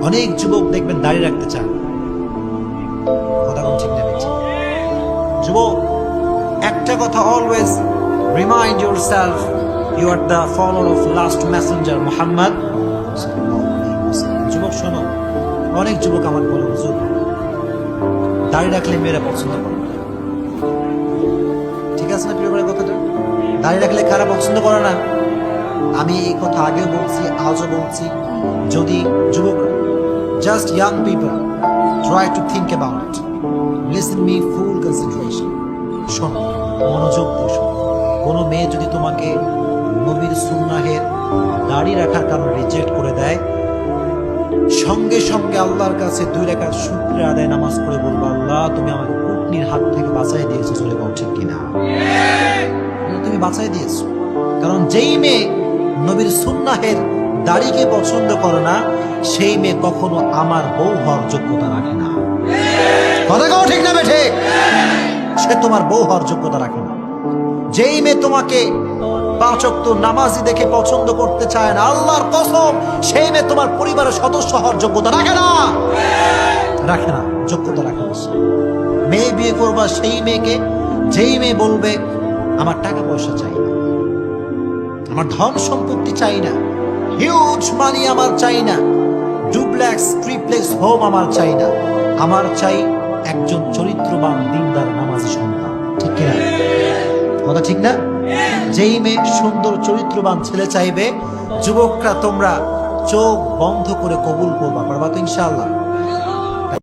অনেক যুবক দেখবেন দাঁড়িয়ে রাখতে চান, কথা কোন ঠিক না ঠিক? যুবক, একটা কথা always remind yourself, you are the follower of last messenger Muhammad. যুবক শোনো, অনেক যুবক আমার বলে, হুজুর দাঁড়িয়ে রাখলে মেয়েরা পছন্দ করে না। ঠিক আছে না প্রিয় ভাই কথাটা? দাঁড়িয়ে রাখলে কারা পছন্দ করে না? আমি এই কথা আগেও বলছি, আজও বলছি। যদি যুবকরা, just young people, try to think about it. Listen me full consideration. শোনো, মনোযোগ দিয়ে শোনো। কোনো মেয়ে যদি তোমাকে নবীর সুন্নাহের দাড়ি রাখার কারণে রিজেক্ট করে দেয়, সঙ্গে সঙ্গে আল্লাহর কাছে 2 রাকাত শুকরিয়া আদায় নামাজ পড়ে বলবো, আল্লাহ তুমি আমাকে কুটনির হাত থেকে বাঁচাই দিয়েছো। চলে বল ঠিক কিনা? তুমি বাঁচাই দিয়েছো। কারণ যেই মেয়ে নবীর সুন্নাহের দাড়িকে পছন্দ করে না, সেই মেয়ে কখনো আমার বউ হওয়ার যোগ্যতা রাখে না। কথা কও ঠিক না বেঠে? সে তোমার বউ হওয়ার যোগ্যতা রাখে না। যেই মেয়ে তোমাকে 5 ওয়াক্ত নামাজি দেখে পছন্দ করতে চায় না, আল্লাহর কসম, সেই মেয়ে তোমার পরিবারের সদস্য হওয়ার যোগ্যতা রাখে না। রাখে না, যোগ্যতা রাখে না। মেয়ে বিয়ে করবা সেই মেয়েকে, যেই মেয়ে বলবে আমার টাকা পয়সা চাই না, আমার ধন সম্পত্তি চাই না, হিউজ মানি আমার চাই না, ডুপ্লেক্স ট্রিপ্লেক্স হোম আমার চাই না, আমার চাই একজন চরিত্রবান দিনদার নামাজি সন্তান। ঠিক কিনা? কথা ঠিক না? যেই মেয়ে সুন্দর চরিত্রবান ছেলে চাইবে, যুবকরা তোমরা চোখ বন্ধ করে কবুল করবা, পারবা তো ইনশাআল্লাহ?